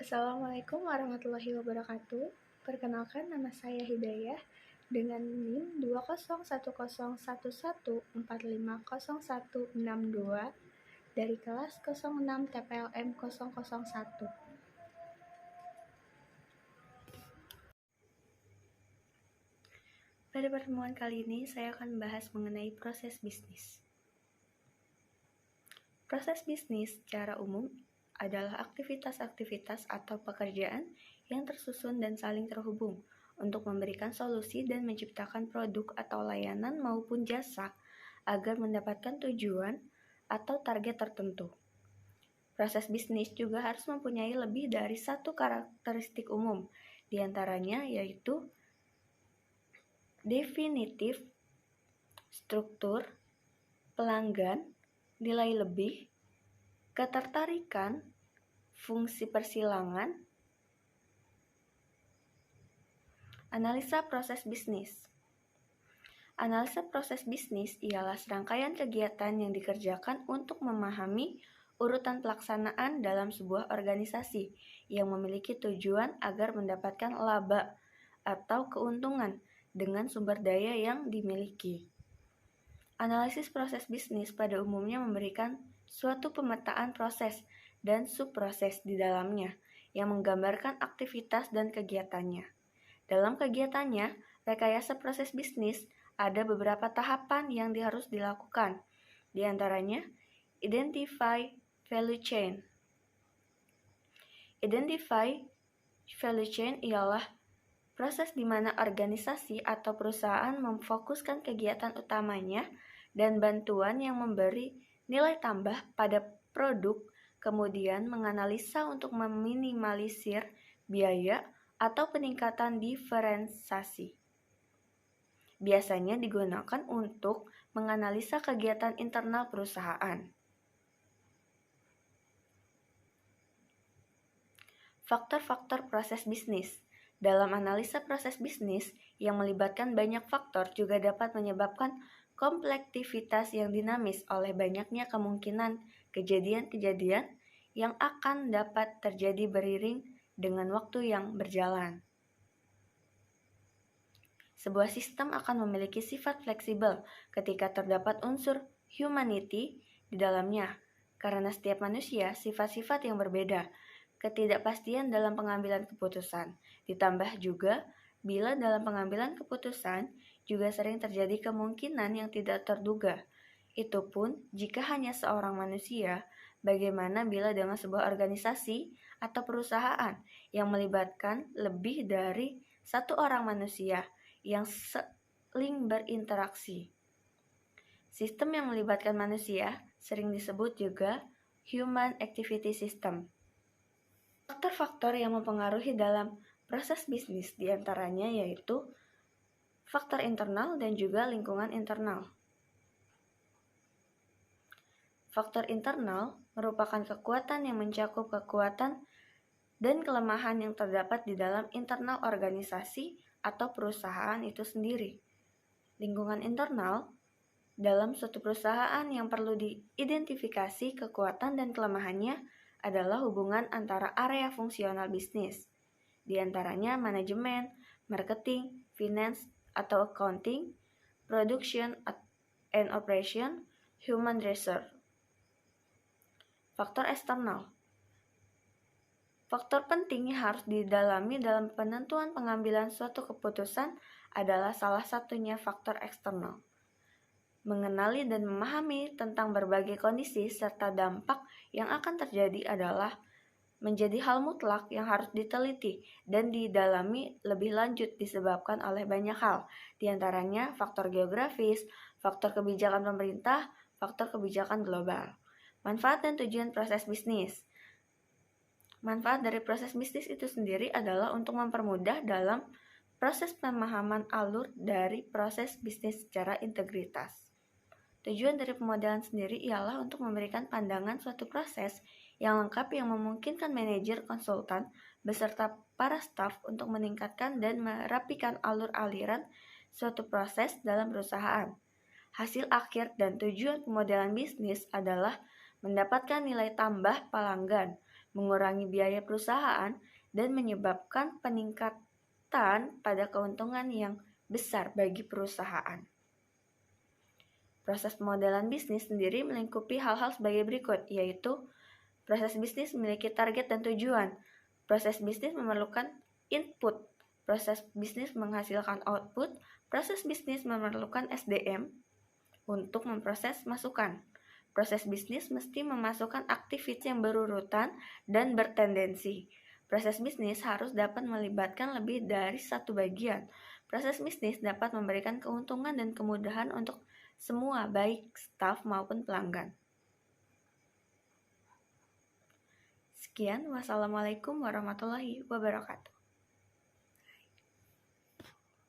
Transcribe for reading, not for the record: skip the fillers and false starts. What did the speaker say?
Assalamualaikum warahmatullahi wabarakatuh. Perkenalkan, nama saya Hidayah dengan NIM 2011111450162 dari kelas 06 TPLM 001. Pada pertemuan kali ini, saya akan membahas mengenai proses bisnis. Proses bisnis secara umum adalah aktivitas-aktivitas atau pekerjaan yang tersusun dan saling terhubung untuk memberikan solusi dan menciptakan produk atau layanan maupun jasa agar mendapatkan tujuan atau target tertentu. Proses bisnis juga harus mempunyai lebih dari satu karakteristik umum, diantaranya yaitu definitif, struktur, pelanggan, nilai lebih, ketertarikan, fungsi persilangan. Analisa proses bisnis. Analisa proses bisnis ialah serangkaian kegiatan yang dikerjakan untuk memahami urutan pelaksanaan dalam sebuah organisasi yang memiliki tujuan agar mendapatkan laba atau keuntungan dengan sumber daya yang dimiliki. Analisis proses bisnis pada umumnya memberikan suatu pemetaan proses dan subproses di dalamnya yang menggambarkan aktivitas dan kegiatannya. Dalam kegiatannya, rekayasa proses bisnis ada beberapa tahapan yang harus dilakukan, di antaranya identify value chain. Identify value chain ialah proses di mana organisasi atau perusahaan memfokuskan kegiatan utamanya dan bantuan yang memberi nilai tambah pada produk, kemudian menganalisa untuk meminimalisir biaya atau peningkatan diferensiasi. Biasanya digunakan untuk menganalisa kegiatan internal perusahaan. Faktor-faktor proses bisnis. Dalam analisa proses bisnis yang melibatkan banyak faktor juga dapat menyebabkan komplektivitas yang dinamis oleh banyaknya kemungkinan kejadian-kejadian yang akan dapat terjadi beriring dengan waktu yang berjalan. Sebuah sistem akan memiliki sifat fleksibel ketika terdapat unsur humanity di dalamnya, karena setiap manusia sifat-sifat yang berbeda, ketidakpastian dalam pengambilan keputusan, ditambah juga bila dalam pengambilan keputusan juga sering terjadi kemungkinan yang tidak terduga. Itu pun jika hanya seorang manusia, bagaimana bila dengan sebuah organisasi atau perusahaan yang melibatkan lebih dari satu orang manusia yang saling berinteraksi. Sistem yang melibatkan manusia sering disebut juga Human Activity System. Faktor-faktor yang mempengaruhi dalam proses bisnis diantaranya yaitu faktor internal dan juga lingkungan internal. Faktor internal merupakan kekuatan yang mencakup kekuatan dan kelemahan yang terdapat di dalam internal organisasi atau perusahaan itu sendiri. Lingkungan internal dalam suatu perusahaan yang perlu diidentifikasi kekuatan dan kelemahannya adalah hubungan antara area fungsional bisnis, di antaranya manajemen, marketing, finance atau accounting, production and operation, human resource. Faktor eksternal. Faktor penting yang harus didalami dalam penentuan pengambilan suatu keputusan adalah salah satunya faktor eksternal. Mengenali dan memahami tentang berbagai kondisi serta dampak yang akan terjadi adalah menjadi hal mutlak yang harus diteliti dan didalami lebih lanjut disebabkan oleh banyak hal, diantaranya faktor geografis, faktor kebijakan pemerintah, faktor kebijakan global. Manfaat dan tujuan proses bisnis. Manfaat dari proses bisnis itu sendiri adalah untuk mempermudah dalam proses pemahaman alur dari proses bisnis secara integritas. Tujuan dari pemodelan sendiri ialah untuk memberikan pandangan suatu proses yang lengkap yang memungkinkan manajer, konsultan, beserta para staf untuk meningkatkan dan merapikan alur aliran suatu proses dalam perusahaan. Hasil akhir dan tujuan pemodelan bisnis adalah mendapatkan nilai tambah pelanggan, mengurangi biaya perusahaan, dan menyebabkan peningkatan pada keuntungan yang besar bagi perusahaan. Proses pemodelan bisnis sendiri melingkupi hal-hal sebagai berikut, yaitu proses bisnis memiliki target dan tujuan. Proses bisnis memerlukan input. Proses bisnis menghasilkan output. Proses bisnis memerlukan SDM untuk memproses masukan. Proses bisnis mesti memasukkan aktivitas yang berurutan dan bertendensi. Proses bisnis harus dapat melibatkan lebih dari satu bagian. Proses bisnis dapat memberikan keuntungan dan kemudahan untuk semua, baik staf maupun pelanggan. Sekian, wassalamualaikum warahmatullahi wabarakatuh.